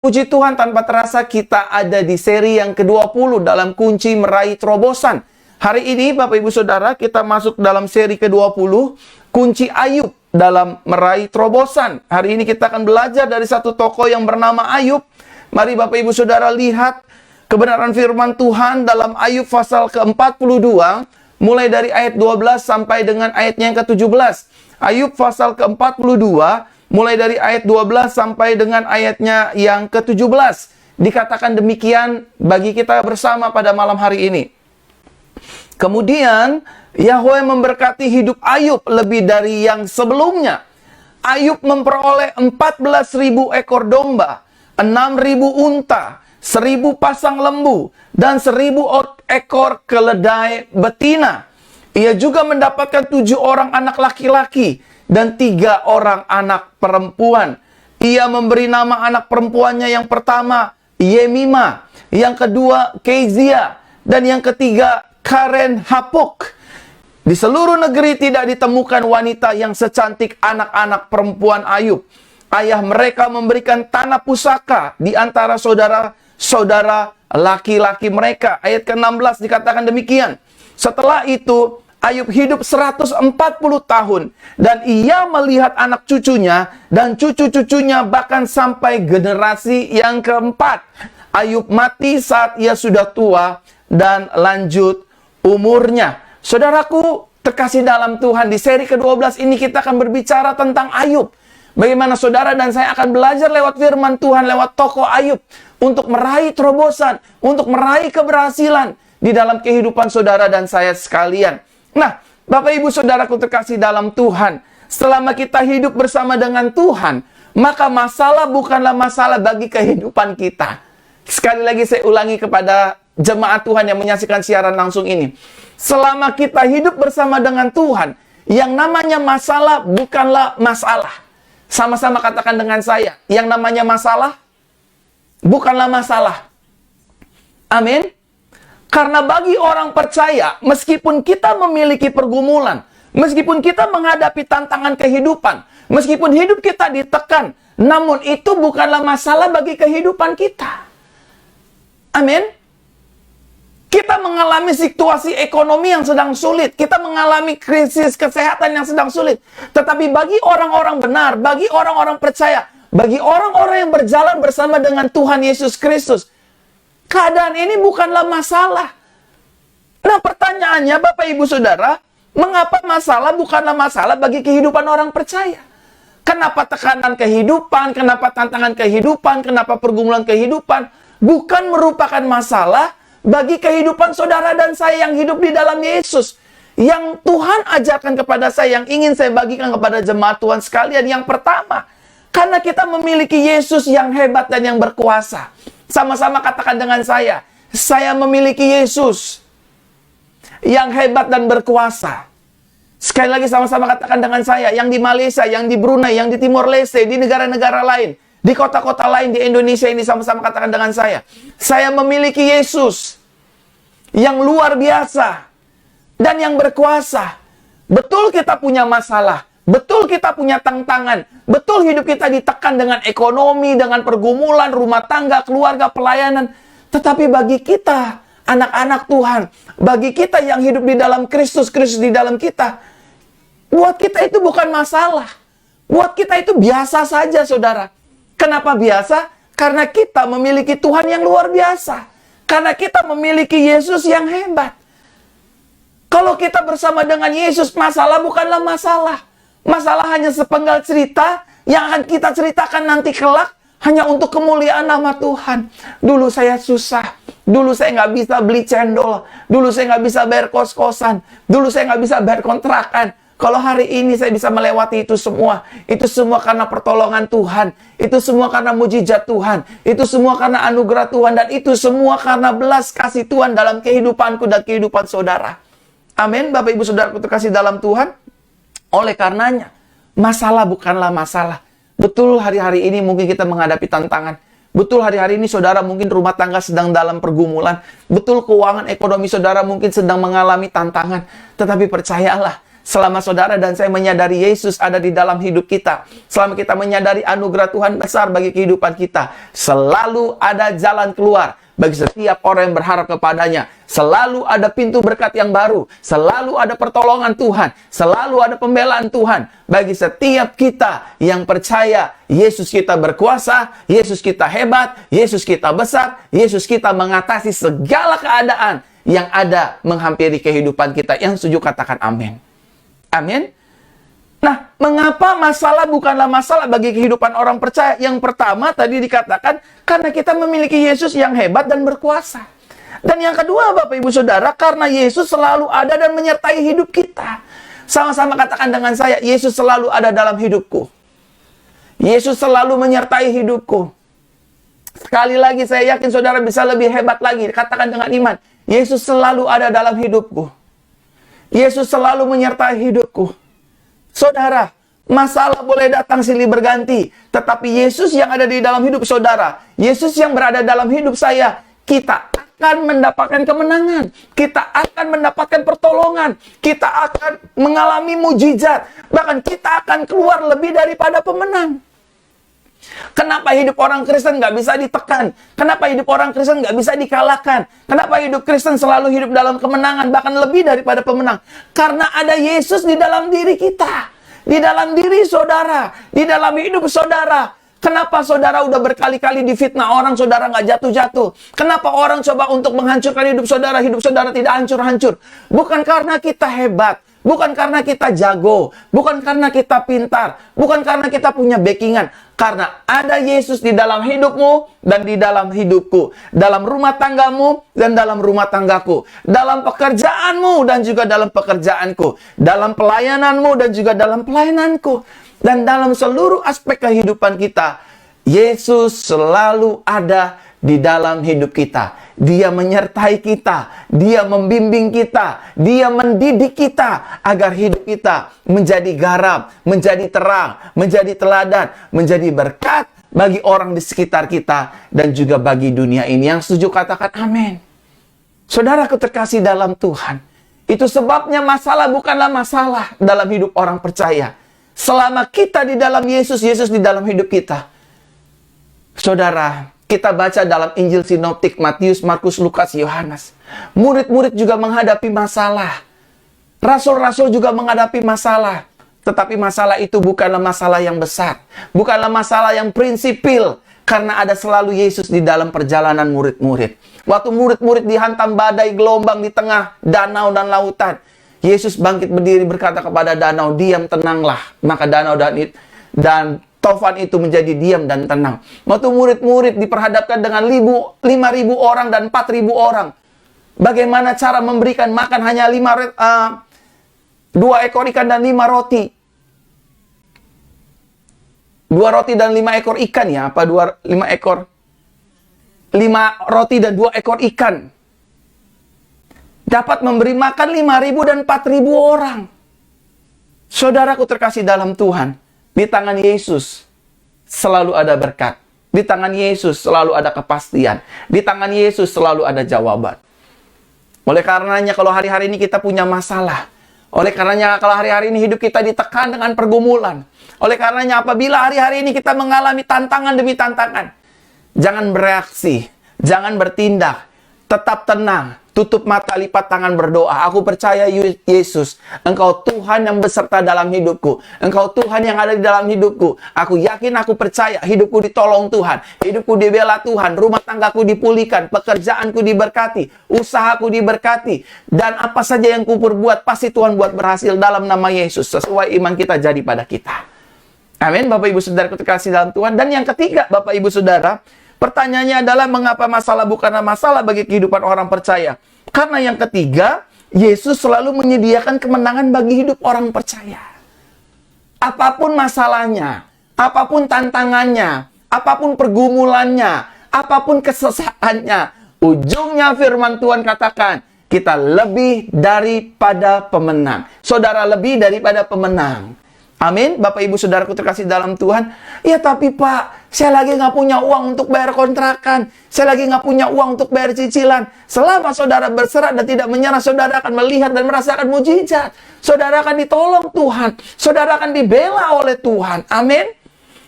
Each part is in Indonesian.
Puji Tuhan, tanpa terasa kita ada di seri yang ke-20 dalam kunci meraih terobosan. Hari ini Bapak Ibu Saudara, kita masuk dalam seri ke-20, kunci Ayub dalam meraih terobosan. Hari ini kita akan belajar dari satu tokoh yang bernama Ayub. Mari Bapak Ibu Saudara lihat kebenaran firman Tuhan dalam Ayub pasal ke-42, mulai dari ayat 12 sampai dengan ayatnya yang ke-17. Ayub pasal ke-42, mulai dari ayat 12 sampai dengan ayatnya yang ke-17. Dikatakan demikian bagi kita bersama pada malam hari ini. Kemudian, Yahweh memberkati hidup Ayub lebih dari yang sebelumnya. Ayub memperoleh 14.000 ekor domba, 6.000 unta, 1.000 pasang lembu, dan 1.000 ekor keledai betina. Ia juga mendapatkan 7 orang anak laki-laki dan 3 orang anak perempuan. Ia memberi nama anak perempuannya yang pertama Yemima, yang kedua Kezia, dan yang ketiga Karen Hapuk. Di seluruh negeri tidak ditemukan wanita yang secantik anak-anak perempuan Ayub. Ayah mereka memberikan tanah pusaka di antara saudara-saudara laki-laki mereka. Ayat ke-16 dikatakan demikian. Setelah itu Ayub hidup 140 tahun, dan ia melihat anak cucunya dan cucu-cucunya bahkan sampai generasi yang keempat. Ayub mati saat ia sudah tua dan lanjut umurnya. Saudaraku terkasih dalam Tuhan, di seri ke-12 ini kita akan berbicara tentang Ayub. Bagaimana saudara dan saya akan belajar lewat firman Tuhan, lewat tokoh Ayub, untuk meraih terobosan, untuk meraih keberhasilan di dalam kehidupan saudara dan saya sekalian. Nah, Bapak Ibu Saudaraku terkasih dalam Tuhan, selama kita hidup bersama dengan Tuhan, maka masalah bukanlah masalah bagi kehidupan kita. Sekali lagi saya ulangi kepada jemaat Tuhan yang menyaksikan siaran langsung ini. Selama kita hidup bersama dengan Tuhan, yang namanya masalah bukanlah masalah. Sama-sama katakan dengan saya, yang namanya masalah bukanlah masalah. Amin. Karena bagi orang percaya, meskipun kita memiliki pergumulan, meskipun kita menghadapi tantangan kehidupan, meskipun hidup kita ditekan, namun itu bukanlah masalah bagi kehidupan kita. Amin. Kita mengalami situasi ekonomi yang sedang sulit, kita mengalami krisis kesehatan yang sedang sulit. Tetapi bagi orang-orang benar, bagi orang-orang percaya, bagi orang-orang yang berjalan bersama dengan Tuhan Yesus Kristus, keadaan ini bukanlah masalah. Nah, pertanyaannya Bapak Ibu Saudara, mengapa masalah bukanlah masalah bagi kehidupan orang percaya? Kenapa tekanan kehidupan, kenapa tantangan kehidupan, kenapa pergumulan kehidupan bukan merupakan masalah bagi kehidupan saudara dan saya yang hidup di dalam Yesus? Yang Tuhan ajarkan kepada saya, yang ingin saya bagikan kepada jemaat Tuhan sekalian. Yang pertama, karena kita memiliki Yesus yang hebat dan yang berkuasa. Sama-sama katakan dengan saya memiliki Yesus yang hebat dan berkuasa. Sekali lagi sama-sama katakan dengan saya, yang di Malaysia, yang di Brunei, yang di Timor Leste, di negara-negara lain, di kota-kota lain di Indonesia ini, sama-sama katakan dengan saya memiliki Yesus yang luar biasa dan yang berkuasa. Betul kita punya masalah, betul kita punya tantangan, betul hidup kita ditekan dengan ekonomi, dengan pergumulan, rumah tangga, keluarga, pelayanan. Tetapi bagi kita, anak-anak Tuhan, bagi kita yang hidup di dalam Kristus, Kristus di dalam kita, buat kita itu bukan masalah. Buat kita itu biasa saja, saudara. Kenapa biasa? Karena kita memiliki Tuhan yang luar biasa. Karena kita memiliki Yesus yang hebat. Kalau kita bersama dengan Yesus, masalah bukanlah masalah. Masalah hanya sepenggal cerita yang akan kita ceritakan nanti kelak hanya untuk kemuliaan nama Tuhan. Dulu saya susah. Dulu saya nggak bisa beli cendol. Dulu saya nggak bisa bayar kos-kosan. Dulu saya nggak bisa bayar kontrakan. Kalau hari ini saya bisa melewati itu semua karena pertolongan Tuhan. Itu semua karena mujizat Tuhan. Itu semua karena anugerah Tuhan. Dan itu semua karena belas kasih Tuhan dalam kehidupanku dan kehidupan saudara. Amin, Bapak Ibu Saudara terkasih dalam Tuhan. Oleh karenanya, masalah bukanlah masalah. Betul hari-hari ini mungkin kita menghadapi tantangan. Betul hari-hari ini saudara mungkin rumah tangga sedang dalam pergumulan. Betul keuangan ekonomi saudara mungkin sedang mengalami tantangan. Tetapi percayalah, selama saudara dan saya menyadari Yesus ada di dalam hidup kita, selama kita menyadari anugerah Tuhan besar bagi kehidupan kita, selalu ada jalan keluar bagi setiap orang yang berharap kepadanya. Selalu ada pintu berkat yang baru. Selalu ada pertolongan Tuhan. Selalu ada pembelaan Tuhan bagi setiap kita yang percaya Yesus kita berkuasa, Yesus kita hebat, Yesus kita besar, Yesus kita mengatasi segala keadaan yang ada menghampiri kehidupan kita. Yang setuju katakan amin. Amin. Nah, mengapa masalah bukanlah masalah bagi kehidupan orang percaya? Yang pertama tadi dikatakan, karena kita memiliki Yesus yang hebat dan berkuasa. Dan yang kedua, Bapak Ibu Saudara, karena Yesus selalu ada dan menyertai hidup kita. Sama-sama katakan dengan saya, Yesus selalu ada dalam hidupku. Yesus selalu menyertai hidupku. Sekali lagi saya yakin saudara bisa lebih hebat lagi. Katakan dengan iman, Yesus selalu ada dalam hidupku. Yesus selalu menyertai hidupku. Saudara, masalah boleh datang silih berganti, tetapi Yesus yang ada di dalam hidup saudara, Yesus yang berada dalam hidup saya, kita akan mendapatkan kemenangan, kita akan mendapatkan pertolongan, kita akan mengalami mujizat, bahkan kita akan keluar lebih daripada pemenang. Kenapa hidup orang Kristen nggak bisa ditekan? Kenapa hidup orang Kristen nggak bisa dikalahkan? Kenapa hidup Kristen selalu hidup dalam kemenangan, bahkan lebih daripada pemenang? Karena ada Yesus di dalam diri kita, di dalam diri saudara, di dalam hidup saudara. Kenapa saudara udah berkali-kali difitnah orang, saudara nggak jatuh-jatuh? Kenapa orang coba untuk menghancurkan hidup saudara tidak hancur-hancur? Bukan karena kita hebat, bukan karena kita jago, bukan karena kita pintar, bukan karena kita punya backingan. Karena ada Yesus di dalam hidupmu dan di dalam hidupku. Dalam rumah tanggamu dan dalam rumah tanggaku. Dalam pekerjaanmu dan juga dalam pekerjaanku. Dalam pelayananmu dan juga dalam pelayananku. Dan dalam seluruh aspek kehidupan kita, Yesus selalu ada di dalam hidup kita. Dia menyertai kita, Dia membimbing kita, Dia mendidik kita agar hidup kita menjadi garam, menjadi terang, menjadi teladan, menjadi berkat bagi orang di sekitar kita dan juga bagi dunia ini. Yang setuju katakan amin. Saudaraku terkasih dalam Tuhan, itu sebabnya masalah bukanlah masalah dalam hidup orang percaya. Selama kita di dalam Yesus, Yesus di dalam hidup kita. Saudara, kita baca dalam Injil Sinoptik Matius, Markus, Lukas, Yohanes. Murid-murid juga menghadapi masalah. Rasul-rasul juga menghadapi masalah. Tetapi masalah itu bukanlah masalah yang besar. Bukanlah masalah yang prinsipil. Karena ada selalu Yesus di dalam perjalanan murid-murid. Waktu murid-murid dihantam badai gelombang di tengah danau dan lautan, Yesus bangkit berdiri berkata kepada danau, diam, tenanglah. Maka danau dan tofan itu menjadi diam dan tenang. Waktu murid-murid diperhadapkan dengan 5.000 orang dan 4.000 orang. Bagaimana cara memberikan makan hanya 2 ekor ikan dan 5 roti. 2 roti dan 5 ekor ikan ya? Apa 5 ekor? 5 roti dan 2 ekor ikan. Dapat memberi makan 5.000 dan 4.000 orang. Saudaraku terkasih dalam Tuhan, di tangan Yesus selalu ada berkat. Di tangan Yesus selalu ada kepastian. Di tangan Yesus selalu ada jawaban. Oleh karenanya kalau hari-hari ini kita punya masalah, oleh karenanya kalau hari-hari ini hidup kita ditekan dengan pergumulan, oleh karenanya apabila hari-hari ini kita mengalami tantangan demi tantangan, jangan bereaksi, jangan bertindak, tetap tenang. Tutup mata, lipat tangan, berdoa. Aku percaya Yesus, Engkau Tuhan yang beserta dalam hidupku. Engkau Tuhan yang ada di dalam hidupku. Aku yakin, aku percaya hidupku ditolong Tuhan. Hidupku dibela Tuhan. Rumah tanggaku dipulihkan. Pekerjaanku diberkati. Usahaku diberkati. Dan apa saja yang ku perbuat, pasti Tuhan buat berhasil dalam nama Yesus. Sesuai iman kita jadi pada kita. Amin. Bapak Ibu Saudara terkasih dalam Tuhan. Dan yang ketiga, Bapak Ibu Saudara, pertanyaannya adalah mengapa masalah bukanlah masalah bagi kehidupan orang percaya? Karena yang ketiga, Yesus selalu menyediakan kemenangan bagi hidup orang percaya. Apapun masalahnya, apapun tantangannya, apapun pergumulannya, apapun kesesakannya, ujungnya firman Tuhan katakan, kita lebih daripada pemenang. Saudara lebih daripada pemenang. Amin. Bapak Ibu Saudaraku terkasih dalam Tuhan. Ya tapi Pak, saya lagi nggak punya uang untuk bayar kontrakan. Saya lagi nggak punya uang untuk bayar cicilan. Selama saudara berserah dan tidak menyerah, saudara akan melihat dan merasakan mujizat. Saudara akan ditolong Tuhan. Saudara akan dibela oleh Tuhan. Amin.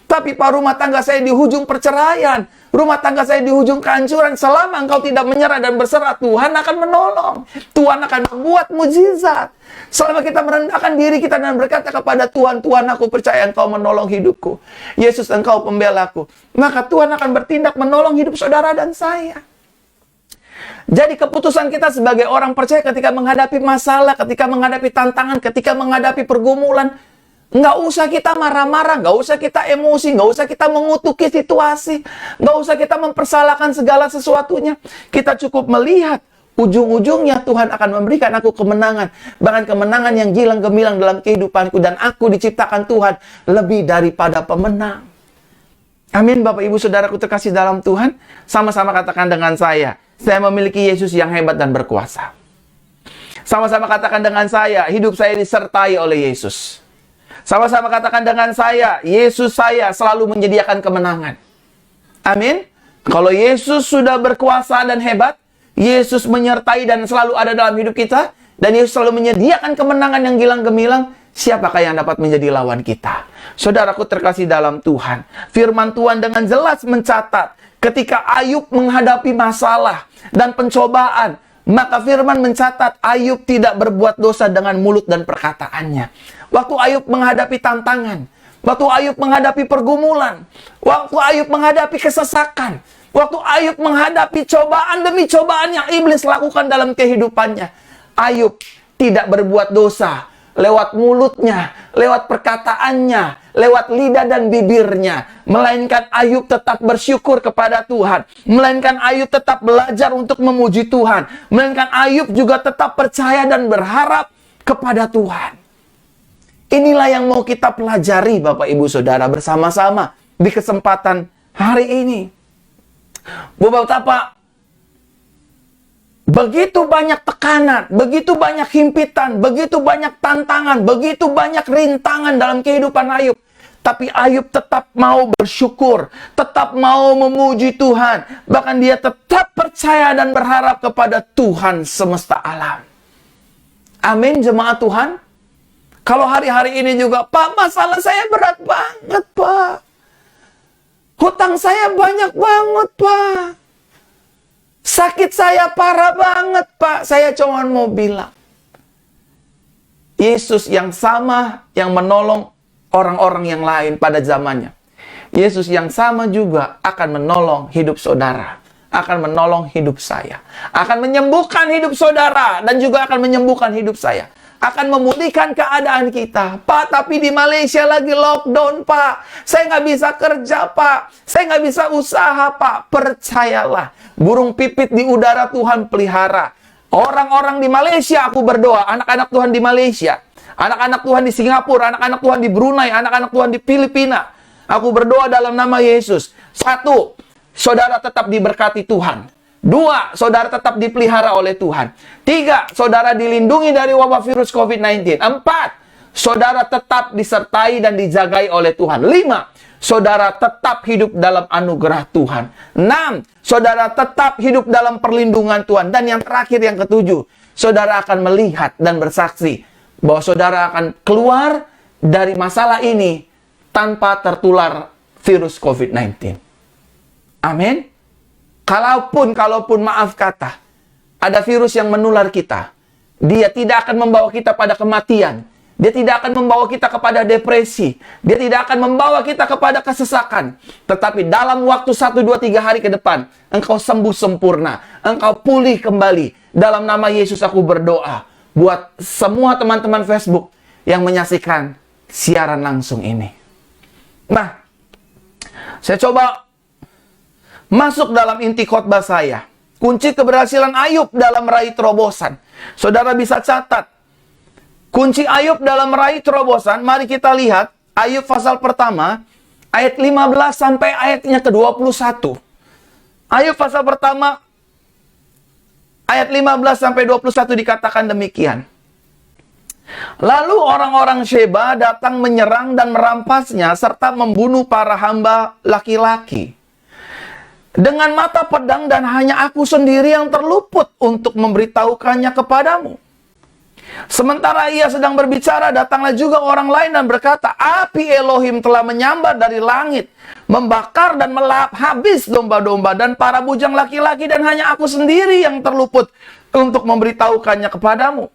Tapi Pak, rumah tangga saya di hujung perceraian. Rumah tangga saya di hujung kehancuran. Selama engkau tidak menyerah dan berserah, Tuhan akan menolong. Tuhan akan membuat mujizat. Selama kita merendahkan diri kita dan berkata kepada Tuhan, Tuhan, aku percaya Engkau menolong hidupku. Yesus, Engkau pembelaku. Maka Tuhan akan bertindak menolong hidup saudara dan saya. Jadi keputusan kita sebagai orang percaya ketika menghadapi masalah, ketika menghadapi tantangan, ketika menghadapi pergumulan, nggak usah kita marah-marah, nggak usah kita emosi, nggak usah kita mengutuki situasi, nggak usah kita mempersalahkan segala sesuatunya. Kita cukup melihat ujung-ujungnya Tuhan akan memberikan aku kemenangan. Bahkan kemenangan yang gilang gemilang dalam kehidupanku. Dan aku diciptakan Tuhan lebih daripada pemenang. Amin. Bapak Ibu Saudaraku terkasih dalam Tuhan. Sama-sama katakan dengan saya memiliki Yesus yang hebat dan berkuasa. Sama-sama katakan dengan saya, hidup saya disertai oleh Yesus. Sama-sama katakan dengan saya, Yesus saya selalu menyediakan kemenangan. Amin. Kalau Yesus sudah berkuasa dan hebat, Yesus menyertai dan selalu ada dalam hidup kita, dan Yesus selalu menyediakan kemenangan yang gilang gemilang, siapakah yang dapat menjadi lawan kita? Saudaraku terkasih dalam Tuhan, firman Tuhan dengan jelas mencatat, ketika Ayub menghadapi masalah dan pencobaan, maka firman mencatat Ayub tidak berbuat dosa dengan mulut dan perkataannya. Waktu Ayub menghadapi tantangan, waktu Ayub menghadapi pergumulan, waktu Ayub menghadapi kesesakan, waktu Ayub menghadapi cobaan demi cobaan yang iblis lakukan dalam kehidupannya, Ayub tidak berbuat dosa lewat mulutnya, lewat perkataannya, lewat lidah dan bibirnya. Melainkan Ayub tetap bersyukur kepada Tuhan. Melainkan Ayub tetap belajar untuk memuji Tuhan. Melainkan Ayub juga tetap percaya dan berharap kepada Tuhan. Inilah yang mau kita pelajari Bapak Ibu Saudara bersama-sama di kesempatan hari ini. Betapa begitu banyak tekanan, begitu banyak himpitan, begitu banyak tantangan, begitu banyak rintangan dalam kehidupan Ayub. Tapi Ayub tetap mau bersyukur, tetap mau memuji Tuhan. Bahkan dia tetap percaya dan berharap kepada Tuhan semesta alam. Amin, jemaat Tuhan. Kalau hari-hari ini juga, Pak, masalah saya berat banget, Pak. Hutang saya banyak banget, Pak. Sakit saya parah banget, Pak. Saya cuma mau bilang, Yesus yang sama yang menolong orang-orang yang lain pada zamannya. Yesus yang sama juga akan menolong hidup saudara. Akan menolong hidup saya. Akan menyembuhkan hidup saudara. Dan juga akan menyembuhkan hidup saya. Akan memulihkan keadaan kita. Pak, tapi di Malaysia lagi lockdown, Pak. Saya nggak bisa kerja, Pak. Saya nggak bisa usaha, Pak. Percayalah. Burung pipit di udara Tuhan pelihara. Orang-orang di Malaysia aku berdoa. Anak-anak Tuhan di Malaysia. Anak-anak Tuhan di Singapura. Anak-anak Tuhan di Brunei. Anak-anak Tuhan di Filipina. Aku berdoa dalam nama Yesus. 1, saudara tetap diberkati Tuhan. 2, saudara tetap dipelihara oleh Tuhan. 3, saudara dilindungi dari wabah virus COVID-19. 4, saudara tetap disertai dan dijagai oleh Tuhan. 5, saudara tetap hidup dalam anugerah Tuhan. 6, saudara tetap hidup dalam perlindungan Tuhan. Dan yang terakhir, yang ke-7, saudara akan melihat dan bersaksi bahwa saudara akan keluar dari masalah ini tanpa tertular virus COVID-19. Amin. Kalaupun maaf kata, ada virus yang menular kita, dia tidak akan membawa kita pada kematian. Dia tidak akan membawa kita kepada depresi. Dia tidak akan membawa kita kepada kesesakan. Tetapi dalam waktu 1, 2, 3 hari ke depan, engkau sembuh sempurna. Engkau pulih kembali. Dalam nama Yesus aku berdoa. Buat semua teman-teman Facebook yang menyaksikan siaran langsung ini. Nah, saya coba masuk dalam inti khotbah saya. Kunci keberhasilan Ayub dalam meraih terobosan. Saudara bisa catat. Kunci Ayub dalam meraih terobosan. Mari kita lihat. Ayub pasal pertama. Ayat 15 sampai ayatnya ke-21. Ayub pasal pertama. Ayat 15 sampai 21 dikatakan demikian. Lalu orang-orang Sheba datang menyerang dan merampasnya serta membunuh para hamba laki-laki dengan mata pedang, dan hanya aku sendiri yang terluput untuk memberitahukannya kepadamu. Sementara ia sedang berbicara, datanglah juga orang lain dan berkata, api Elohim telah menyambar dari langit, membakar dan melahap habis domba-domba dan para bujang laki-laki, dan hanya aku sendiri yang terluput untuk memberitahukannya kepadamu.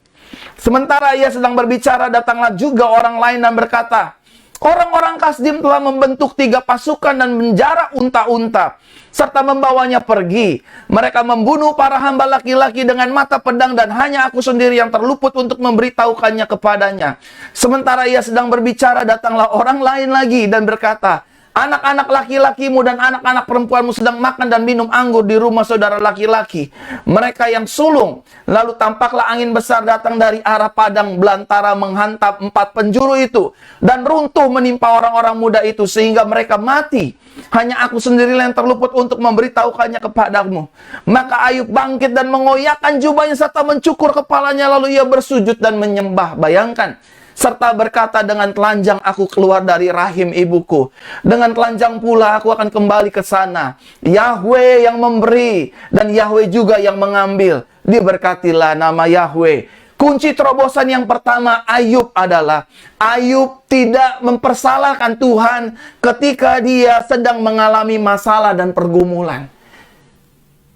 Sementara ia sedang berbicara, datanglah juga orang lain dan berkata, orang-orang Kasdim telah membentuk 3 pasukan dan menjara unta-unta, serta membawanya pergi. Mereka membunuh para hamba laki-laki dengan mata pedang, dan hanya aku sendiri yang terluput untuk memberitahukannya kepadanya. Sementara ia sedang berbicara, datanglah orang lain lagi dan berkata, anak-anak laki-lakimu dan anak-anak perempuanmu sedang makan dan minum anggur di rumah saudara laki-laki mereka yang sulung. Lalu tampaklah angin besar datang dari arah padang belantara menghantam 4 penjuru itu, dan runtuh menimpa orang-orang muda itu sehingga mereka mati. Hanya aku sendiri yang terluput untuk memberitahukannya kepadamu. Maka Ayub bangkit dan mengoyakkan jubahnya serta mencukur kepalanya, lalu ia bersujud dan menyembah. Bayangkan, serta berkata, dengan telanjang aku keluar dari rahim ibuku, dengan telanjang pula aku akan kembali ke sana. Yahweh yang memberi dan Yahweh juga yang mengambil. Diberkatilah nama Yahweh. Kunci terobosan yang pertama Ayub adalah Ayub tidak mempersalahkan Tuhan ketika dia sedang mengalami masalah dan pergumulan.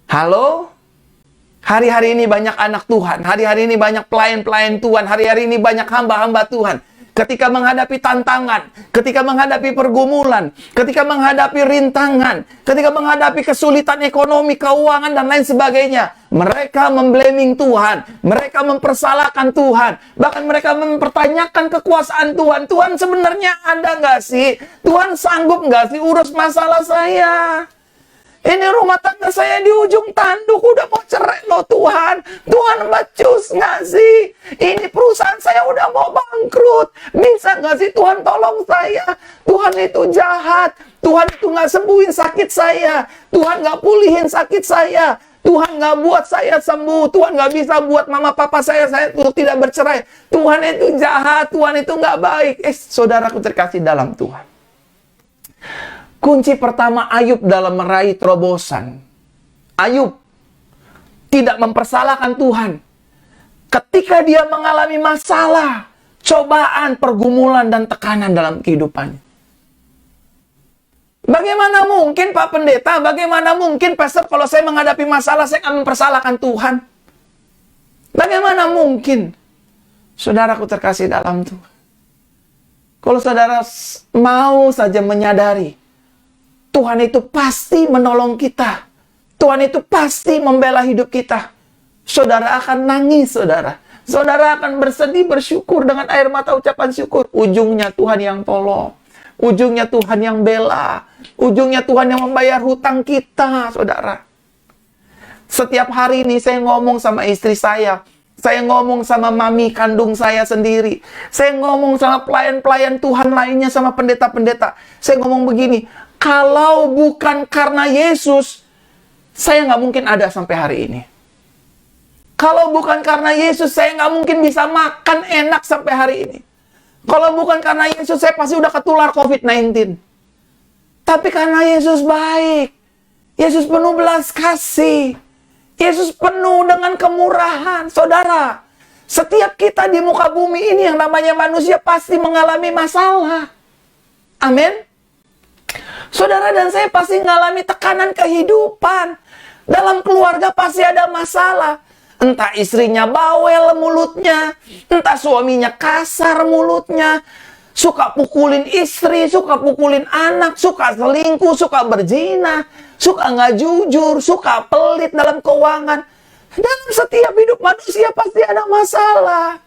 Halo? Hari-hari ini banyak anak Tuhan, hari-hari ini banyak pelayan-pelayan Tuhan, hari-hari ini banyak hamba-hamba Tuhan. Ketika menghadapi tantangan, ketika menghadapi pergumulan, ketika menghadapi rintangan, ketika menghadapi kesulitan ekonomi, keuangan, dan lain sebagainya, mereka memblaming Tuhan, mereka mempersalahkan Tuhan, bahkan mereka mempertanyakan kekuasaan Tuhan. Tuhan sebenarnya ada nggak sih? Tuhan sanggup nggak sih urus masalah saya? Ini rumah tangga saya di ujung tanduk, udah mau cerai loh Tuhan. Tuhan becus nggak sih? Ini perusahaan saya udah mau bangkrut. Bisa nggak sih Tuhan tolong saya? Tuhan itu jahat. Tuhan itu nggak sembuhin sakit saya. Tuhan nggak pulihin sakit saya. Tuhan nggak buat saya sembuh. Tuhan nggak bisa buat mama papa saya tidak bercerai. Tuhan itu jahat. Tuhan itu nggak baik. Saudaraku terkasih dalam Tuhan, kunci pertama Ayub dalam meraih terobosan, Ayub tidak mempersalahkan Tuhan ketika dia mengalami masalah, cobaan, pergumulan, dan tekanan dalam kehidupannya. Bagaimana mungkin Pak Pendeta, bagaimana mungkin Pastor, kalau saya menghadapi masalah saya akan mempersalahkan Tuhan? Bagaimana mungkin? Saudaraku terkasih dalam Tuhan, kalau saudara mau saja menyadari Tuhan itu pasti menolong kita, Tuhan itu pasti membela hidup kita, saudara akan nangis, saudara akan bersedih, bersyukur dengan air mata ucapan syukur. Ujungnya Tuhan yang tolong, ujungnya Tuhan yang bela, ujungnya Tuhan yang membayar hutang kita, saudara. Setiap hari ini saya ngomong sama istri saya ngomong sama mami kandung saya sendiri, saya ngomong sama pelayan-pelayan Tuhan lainnya, sama pendeta-pendeta. Saya ngomong begini, kalau bukan karena Yesus, saya nggak mungkin ada sampai hari ini. Kalau bukan karena Yesus, saya nggak mungkin bisa makan enak sampai hari ini. Kalau bukan karena Yesus, saya pasti udah ketular COVID-19. Tapi karena Yesus baik, Yesus penuh belas kasih, Yesus penuh dengan kemurahan. Saudara, setiap kita di muka bumi ini yang namanya manusia pasti mengalami masalah. Amin. Saudara dan saya pasti mengalami tekanan kehidupan. Dalam keluarga pasti ada masalah. Entah istrinya bawel mulutnya, entah suaminya kasar mulutnya, suka pukulin istri, suka pukulin anak, suka selingkuh, suka berzina, suka nggak jujur, suka pelit dalam keuangan. Dalam setiap hidup manusia pasti ada masalah.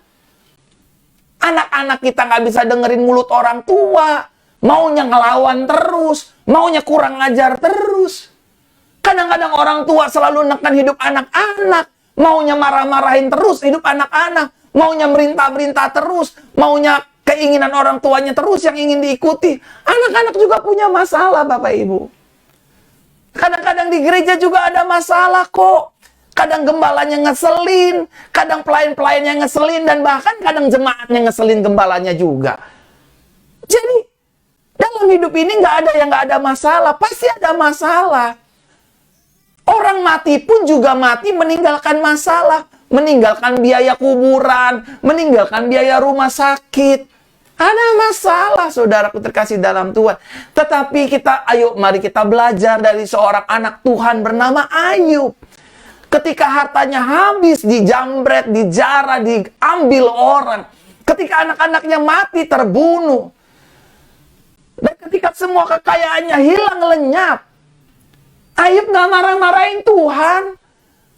Anak-anak kita nggak bisa dengerin mulut orang tua, maunya ngelawan terus, maunya kurang ngajar terus. Kadang-kadang orang tua selalu menekan hidup anak-anak, maunya marah-marahin terus hidup anak-anak, maunya merintah-merintah terus, maunya keinginan orang tuanya terus yang ingin diikuti. Anak-anak juga punya masalah, Bapak Ibu. Kadang-kadang di gereja juga ada masalah kok. Kadang gembalanya ngeselin, kadang pelayan-pelayannya ngeselin, dan bahkan kadang jemaatnya ngeselin gembalanya juga. Jadi, dalam hidup ini nggak ada yang nggak ada masalah. Pasti ada masalah. Orang mati pun juga mati meninggalkan masalah. Meninggalkan biaya kuburan, meninggalkan biaya rumah sakit. Ada masalah, saudaraku terkasih dalam Tuhan. Tetapi mari kita belajar dari seorang anak Tuhan bernama Ayub. Ketika hartanya habis, dijamret, dijarah, diambil orang. Ketika anak-anaknya mati, terbunuh. Dan ketika semua kekayaannya hilang lenyap, Ayub gak marah-marahin Tuhan.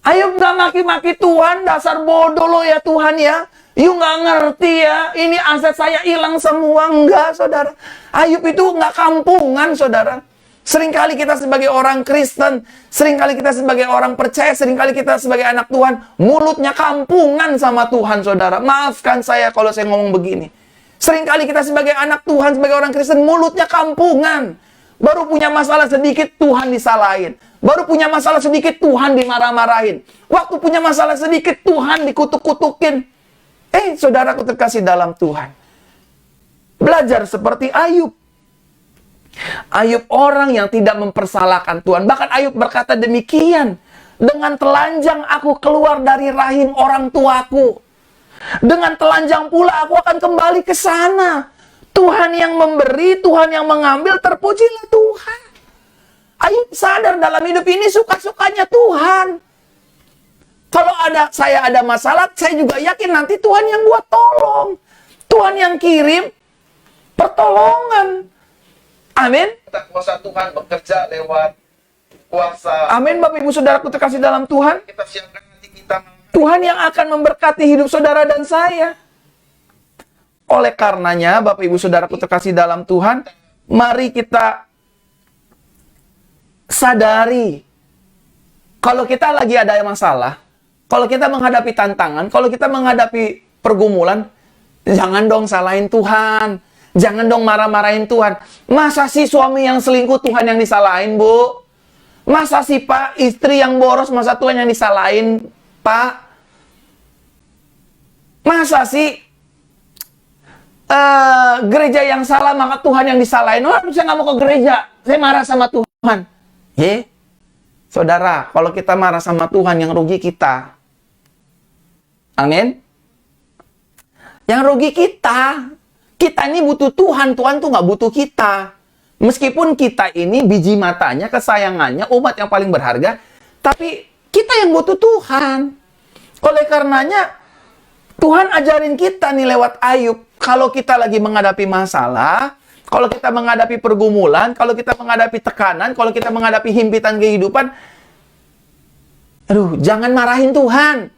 Ayub gak maki-maki Tuhan, dasar bodoh lo ya Tuhan ya. You gak ngerti ya, ini aset saya hilang semua. Enggak, saudara. Ayub itu gak kampungan, saudara. Seringkali kita sebagai orang Kristen, seringkali kita sebagai orang percaya, seringkali kita sebagai anak Tuhan, mulutnya kampungan sama Tuhan, saudara. Maafkan saya kalau saya ngomong begini. Seringkali kita sebagai anak Tuhan, sebagai orang Kristen, mulutnya kampungan. Baru punya masalah sedikit, Tuhan disalahin. Baru punya masalah sedikit, Tuhan dimarah-marahin. Waktu punya masalah sedikit, Tuhan dikutuk-kutukin. Saudaraku terkasih dalam Tuhan. Belajar seperti Ayub. Ayub orang yang tidak mempersalahkan Tuhan. Bahkan Ayub berkata demikian. Dengan telanjang aku keluar dari rahim orang tuaku. Dengan telanjang pula aku akan kembali ke sana. Tuhan yang memberi, Tuhan yang mengambil, terpujilah Tuhan. Ayub sadar dalam hidup ini suka-sukanya Tuhan. Kalau saya ada masalah, saya juga yakin nanti Tuhan yang buat tolong. Tuhan yang kirim pertolongan. Amin. Kuasa Tuhan bekerja lewat kuasa. Amin, Bapak Ibu Saudaraku terkasih dalam Tuhan. Kita siapkan hati kita. Tuhan yang akan memberkati hidup saudara dan saya. Oleh karenanya, Bapak Ibu Saudaraku terkasih dalam Tuhan, mari kita sadari kalau kita lagi ada masalah, kalau kita menghadapi tantangan, kalau kita menghadapi pergumulan, jangan dong salahin Tuhan. Jangan dong marah-marahin Tuhan. Masa sih suami yang selingkuh Tuhan yang disalahin, Bu? Masa sih Pak, istri yang boros, masa Tuhan yang disalahin, Pak? Masa sih gereja yang salah, maka Tuhan yang disalahin? Oh, saya nggak mau ke gereja. Saya marah sama Tuhan. Saudara, kalau kita marah sama Tuhan, yang rugi kita. Amin? Yang rugi kita. Kita ini butuh Tuhan, Tuhan tuh nggak butuh kita. Meskipun kita ini biji matanya, kesayangannya, umat yang paling berharga, tapi kita yang butuh Tuhan. Oleh karenanya, Tuhan ajarin kita nih lewat Ayub, kalau kita lagi menghadapi masalah, kalau kita menghadapi pergumulan, kalau kita menghadapi tekanan, kalau kita menghadapi himpitan kehidupan, jangan marahin Tuhan.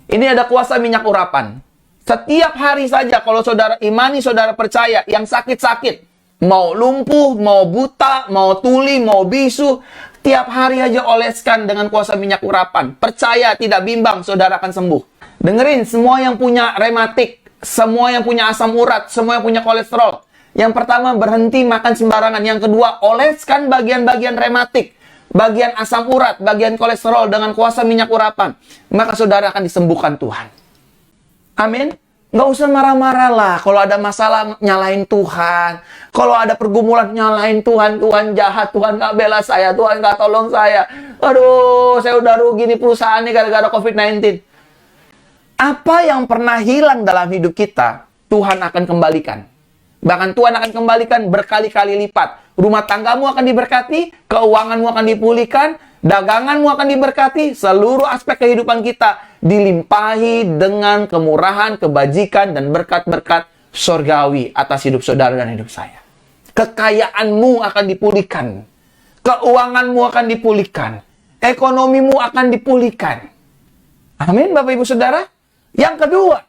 Ini ada kuasa minyak urapan. Setiap hari saja kalau saudara imani, saudara percaya, yang sakit-sakit, mau lumpuh, mau buta, mau tuli, mau bisu, tiap hari aja oleskan dengan kuasa minyak urapan. Percaya, tidak bimbang, saudara akan sembuh. Dengerin, semua yang punya rematik, semua yang punya asam urat, semua yang punya kolesterol. Yang pertama, berhenti makan sembarangan. Yang kedua, oleskan bagian-bagian rematik, bagian asam urat, bagian kolesterol dengan kuasa minyak urapan. Maka saudara akan disembuhkan Tuhan. Amin. Nggak usah marah-marah lah. Kalau ada masalah, nyalain Tuhan. Kalau ada pergumulan, nyalain Tuhan. Tuhan jahat, Tuhan nggak bela saya, Tuhan nggak tolong saya. Aduh, saya udah rugi nih perusahaan nih gara-gara COVID-19. Apa yang pernah hilang dalam hidup kita, Tuhan akan kembalikan. Bahkan Tuhan akan kembalikan berkali-kali lipat. Rumah tanggamu akan diberkati, keuanganmu akan dipulihkan, daganganmu akan diberkati, seluruh aspek kehidupan kita dilimpahi dengan kemurahan, kebajikan, dan berkat-berkat surgawi atas hidup saudara dan hidup saya. Kekayaanmu akan dipulihkan, keuanganmu akan dipulihkan, ekonomimu akan dipulihkan. Amin, Bapak Ibu Saudara. Yang kedua,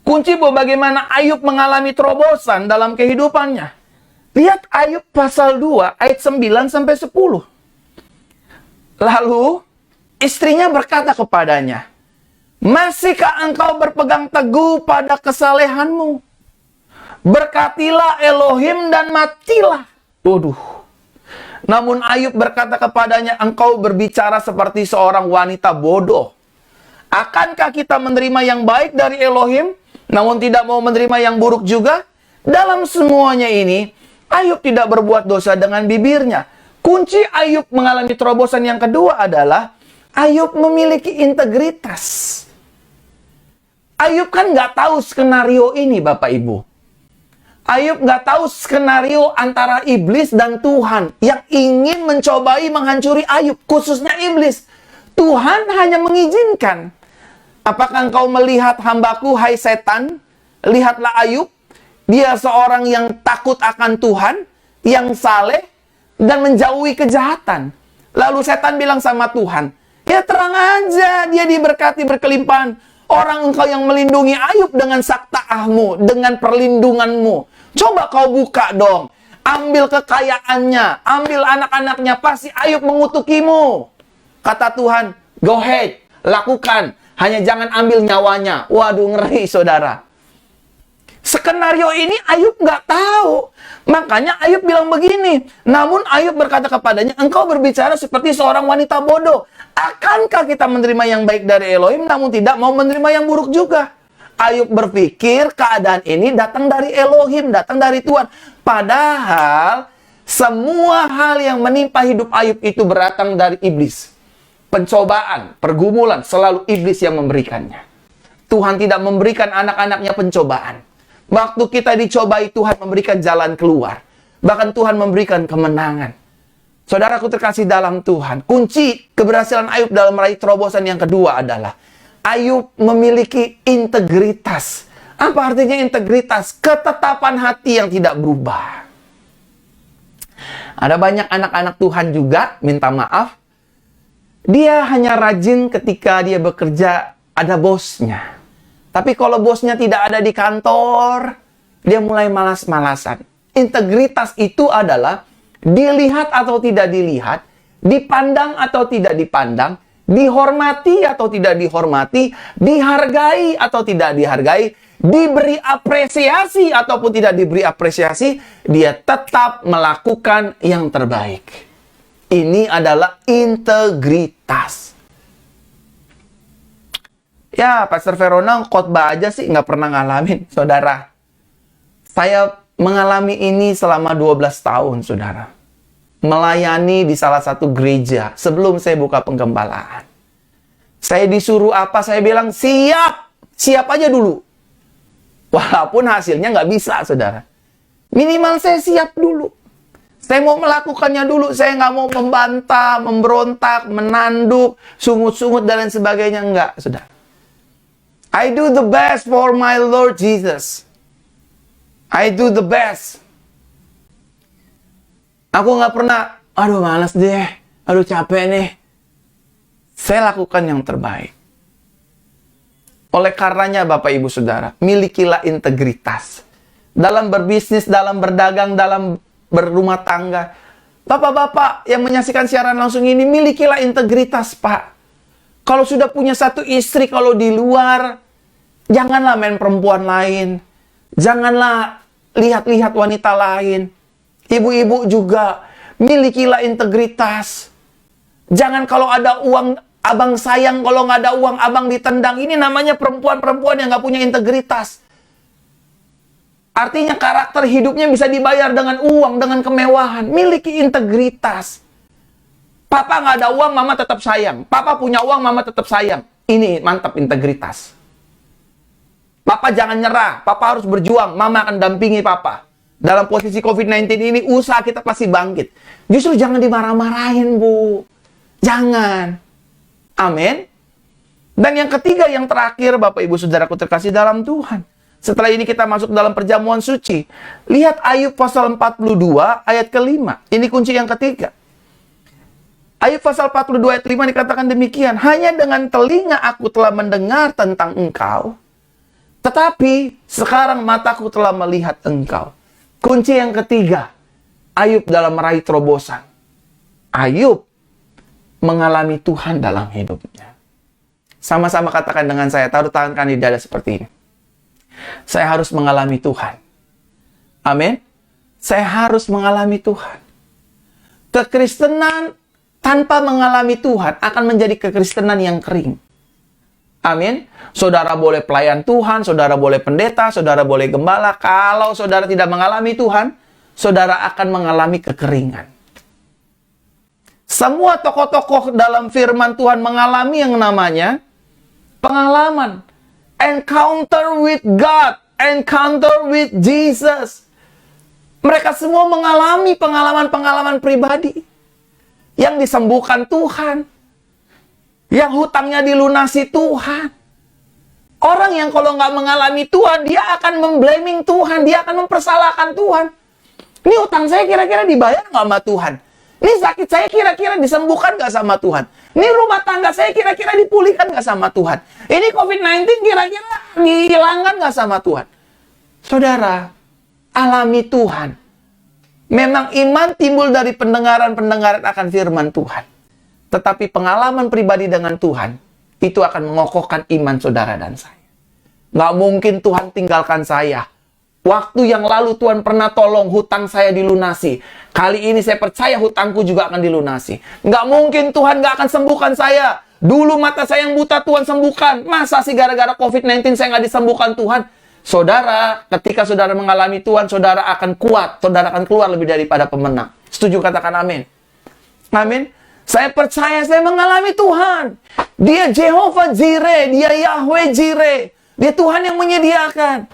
kunci bagaimana Ayub mengalami terobosan dalam kehidupannya. Lihat Ayub pasal 2 ayat 9 sampai 10. Lalu istrinya berkata kepadanya, "Masihkah engkau berpegang teguh pada kesalehanmu? Berkatilah Elohim dan matilah." Waduh. Namun Ayub berkata kepadanya, engkau berbicara seperti seorang wanita bodoh. Akankah kita menerima yang baik dari Elohim, namun tidak mau menerima yang buruk juga? Dalam semuanya ini, Ayub tidak berbuat dosa dengan bibirnya. Kunci Ayub mengalami terobosan yang kedua adalah Ayub memiliki integritas. Ayub kan nggak tahu skenario ini, Bapak Ibu. Ayub nggak tahu skenario antara iblis dan Tuhan yang ingin mencobai menghancuri Ayub, khususnya iblis. Tuhan hanya mengizinkan. Apakah engkau melihat hambaku, hai setan? Lihatlah Ayub. Dia seorang yang takut akan Tuhan, yang saleh, dan menjauhi kejahatan. Lalu setan bilang sama Tuhan, ya terang aja dia diberkati berkelimpahan. Orang engkau yang melindungi Ayub dengan saktaahmu, dengan perlindunganmu. Coba kau buka dong. Ambil kekayaannya, ambil anak-anaknya, pasti Ayub mengutukimu. Kata Tuhan, go ahead, lakukan. Hanya jangan ambil nyawanya. Waduh, ngeri saudara. Skenario ini Ayub nggak tahu. Makanya Ayub bilang begini. Namun Ayub berkata kepadanya, engkau berbicara seperti seorang wanita bodoh. Akankah kita menerima yang baik dari Elohim, namun tidak mau menerima yang buruk juga? Ayub berpikir keadaan ini datang dari Elohim, datang dari Tuhan. Padahal semua hal yang menimpa hidup Ayub itu berdatang dari iblis. Pencobaan, pergumulan, selalu iblis yang memberikannya. Tuhan tidak memberikan anak-anaknya pencobaan. Waktu kita dicobai, Tuhan memberikan jalan keluar. Bahkan Tuhan memberikan kemenangan. Saudaraku terkasih dalam Tuhan, kunci keberhasilan Ayub dalam meraih terobosan yang kedua adalah Ayub memiliki integritas. Apa artinya integritas? Ketetapan hati yang tidak berubah. Ada banyak anak-anak Tuhan juga, minta maaf, dia hanya rajin ketika dia bekerja ada bosnya. Tapi kalau bosnya tidak ada di kantor, dia mulai malas-malasan. Integritas itu adalah dilihat atau tidak dilihat, dipandang atau tidak dipandang, dihormati atau tidak dihormati, dihargai atau tidak dihargai, diberi apresiasi ataupun tidak diberi apresiasi, dia tetap melakukan yang terbaik. Ini adalah integritas. Ya, Pastor Verona khotbah aja sih nggak pernah ngalamin, saudara. Saya mengalami ini selama 12 tahun, saudara. Melayani di salah satu gereja sebelum saya buka penggembalaan. Saya disuruh apa, saya bilang siap. Siap aja dulu. Walaupun hasilnya nggak bisa, saudara. Minimal saya siap dulu. Saya mau melakukannya dulu. Saya nggak mau membantah, memberontak, menanduk, sungut-sungut, dan lain sebagainya. Enggak, saudara. I do the best for my Lord Jesus. I do the best. Aku nggak pernah, aduh malas deh, aduh capek nih. Saya lakukan yang terbaik. Oleh karenanya Bapak Ibu Saudara, milikilah integritas. Dalam berbisnis, dalam berdagang, dalam berumah tangga. Bapak-bapak yang menyaksikan siaran langsung ini, milikilah integritas, Pak. Kalau sudah punya satu istri, kalau di luar, janganlah main perempuan lain. Janganlah lihat-lihat wanita lain. Ibu-ibu juga, milikilah integritas. Jangan kalau ada uang, abang sayang, kalau nggak ada uang, abang ditendang. Ini namanya perempuan-perempuan yang nggak punya integritas. Artinya karakter hidupnya bisa dibayar dengan uang, dengan kemewahan. Miliki integritas. Papa nggak ada uang, mama tetap sayang. Papa punya uang, mama tetap sayang. Ini mantap integritas. Papa jangan nyerah. Papa harus berjuang. Mama akan dampingi papa. Dalam posisi COVID-19 ini, usaha kita pasti bangkit. Justru jangan dimarah-marahin, Bu. Jangan. Amin. Dan yang ketiga, yang terakhir, Bapak Ibu Saudaraku terkasih dalam Tuhan. Setelah ini kita masuk dalam perjamuan suci. Lihat Ayub pasal 42 ayat ke-5. Ini kunci yang ketiga. Ayub pasal 42 ayat 5 dikatakan demikian. Hanya dengan telinga aku telah mendengar tentang engkau. Tetapi sekarang mataku telah melihat engkau. Kunci yang ketiga. Ayub dalam meraih terobosan. Ayub mengalami Tuhan dalam hidupnya. Sama-sama katakan dengan saya, taruh tangan di dada seperti ini. Saya harus mengalami Tuhan. Amin. Saya harus mengalami Tuhan. kekristenan tanpa mengalami Tuhan akan menjadi kekristenan yang kering. Amin. Saudara boleh pelayan Tuhan, saudara boleh pendeta, saudara boleh gembala. Kalau saudara tidak mengalami Tuhan, saudara akan mengalami kekeringan. Semua tokoh-tokoh dalam firman Tuhan mengalami yang namanya pengalaman. Encounter with God. Encounter with Jesus. Mereka semua mengalami pengalaman-pengalaman pribadi. Yang disembuhkan Tuhan. Yang hutangnya dilunasi Tuhan. Orang yang kalau nggak mengalami Tuhan, dia akan memblaming Tuhan. Dia akan mempersalahkan Tuhan. Ini hutang saya kira-kira dibayar nggak sama Tuhan? Ini sakit saya kira-kira disembuhkan nggak sama Tuhan? Ini rumah tangga saya kira-kira dipulihkan nggak sama Tuhan? Ini COVID-19 kira-kira dihilangkan nggak sama Tuhan? Saudara, alami Tuhan. Memang iman timbul dari pendengaran-pendengaran akan firman Tuhan. Tetapi pengalaman pribadi dengan Tuhan, itu akan mengokohkan iman saudara dan saya. Nggak mungkin Tuhan tinggalkan saya. Waktu yang lalu Tuhan pernah tolong hutang saya dilunasi. Kali ini saya percaya hutangku juga akan dilunasi. Nggak mungkin Tuhan nggak akan sembuhkan saya. Dulu mata saya yang buta Tuhan sembuhkan. Masa sih gara-gara COVID-19 saya nggak disembuhkan Tuhan? Saudara, ketika saudara mengalami Tuhan, saudara akan kuat. Saudara akan keluar lebih daripada pemenang. Setuju katakan amin. Amin. Saya percaya saya mengalami Tuhan. Dia Jehovah Jireh, dia Yahweh Jireh. Dia Tuhan yang menyediakan.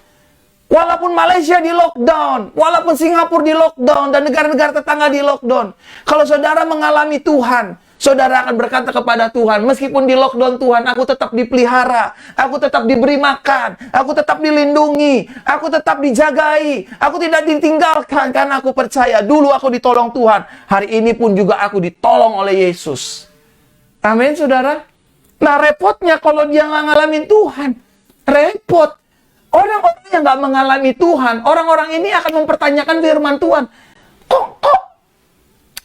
Walaupun Malaysia di lockdown, walaupun Singapura di lockdown, dan negara-negara tetangga di lockdown. Kalau saudara mengalami Tuhan, saudara akan berkata kepada Tuhan, meskipun di lockdown Tuhan, aku tetap dipelihara, aku tetap diberi makan, aku tetap dilindungi, aku tetap dijagai, aku tidak ditinggalkan, karena aku percaya, dulu aku ditolong Tuhan, hari ini pun juga aku ditolong oleh Yesus. Amin, saudara. Nah, repotnya kalau dia nggak ngalamin Tuhan, repot. Orang-orang yang nggak mengalami Tuhan, orang-orang ini akan mempertanyakan firman Tuhan. Kok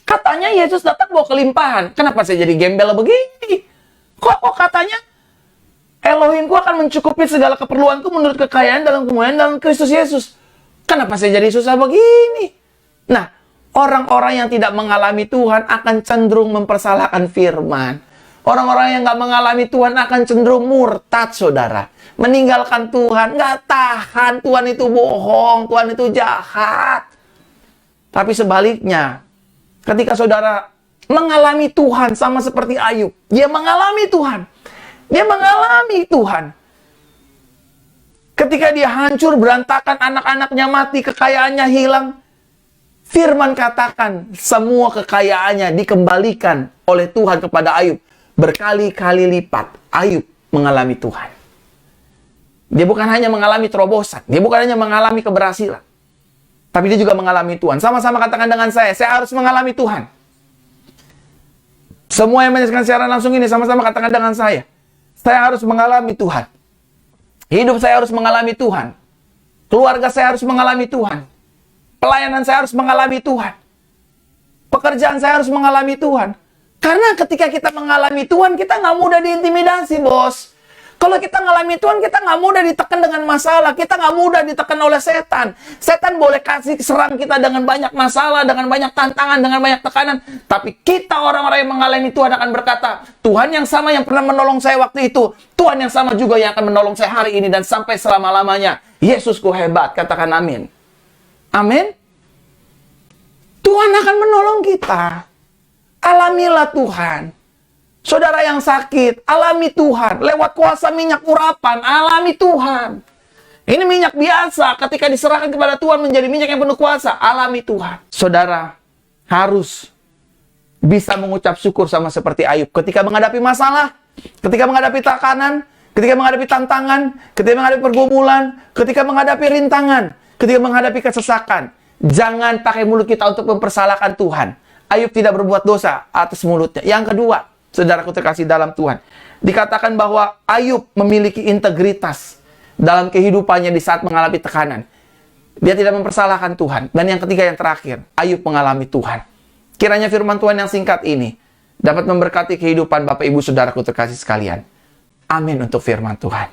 katanya Yesus datang bawa kelimpahan? Kenapa saya jadi gembel begini? Kok katanya Elohimku akan mencukupi segala keperluanku menurut kekayaan dalam kemuliaan dalam Kristus Yesus? Kenapa saya jadi susah begini? Nah, orang-orang yang tidak mengalami Tuhan akan cenderung mempersalahkan firman. Orang-orang yang nggak mengalami Tuhan akan cenderung murtad, saudara. Meninggalkan Tuhan, nggak tahan. Tuhan itu bohong, Tuhan itu jahat. Tapi sebaliknya, ketika saudara mengalami Tuhan sama seperti Ayub, dia mengalami Tuhan. Dia mengalami Tuhan. Ketika dia hancur, berantakan, anak-anaknya mati, kekayaannya hilang, firman katakan semua kekayaannya dikembalikan oleh Tuhan kepada Ayub. Berkali-kali lipat Ayub mengalami Tuhan. Dia bukan hanya mengalami terobosan, dia bukan hanya mengalami keberhasilan, tapi dia juga mengalami Tuhan. Sama-sama katakan dengan saya harus mengalami Tuhan. Semua yang menyaksikan siaran langsung ini sama-sama katakan dengan saya harus mengalami Tuhan. Hidup saya harus mengalami Tuhan. Keluarga saya harus mengalami Tuhan. Pelayanan saya harus mengalami Tuhan. Pekerjaan saya harus mengalami Tuhan. Karena ketika kita mengalami Tuhan, kita nggak mudah diintimidasi, bos. Kalau kita mengalami Tuhan, kita nggak mudah ditekan dengan masalah. Kita nggak mudah ditekan oleh setan. Setan boleh kasih serang kita dengan banyak masalah, dengan banyak tantangan, dengan banyak tekanan. Tapi kita orang-orang yang mengalami Tuhan akan berkata, Tuhan yang sama yang pernah menolong saya waktu itu, Tuhan yang sama juga yang akan menolong saya hari ini dan sampai selama-lamanya. Yesusku hebat, katakan amin. Amin. Tuhan akan menolong kita. Alamilah Tuhan. Saudara yang sakit, alami Tuhan. Lewat kuasa minyak urapan, alami Tuhan. Ini minyak biasa, ketika diserahkan kepada Tuhan menjadi minyak yang penuh kuasa, alami Tuhan. Saudara harus bisa mengucap syukur sama seperti Ayub. Ketika menghadapi masalah, ketika menghadapi tekanan, ketika menghadapi tantangan, ketika menghadapi pergumulan, ketika menghadapi rintangan, ketika menghadapi kesesakan. Jangan pakai mulut kita untuk mempersalahkan Tuhan. Ayub tidak berbuat dosa atas mulutnya. Yang kedua, saudaraku terkasih dalam Tuhan, dikatakan bahwa Ayub memiliki integritas dalam kehidupannya di saat mengalami tekanan. Dia tidak mempersalahkan Tuhan. Dan yang ketiga, yang terakhir, Ayub mengalami Tuhan. Kiranya firman Tuhan yang singkat ini dapat memberkati kehidupan Bapak Ibu saudaraku terkasih sekalian. Amin untuk firman Tuhan.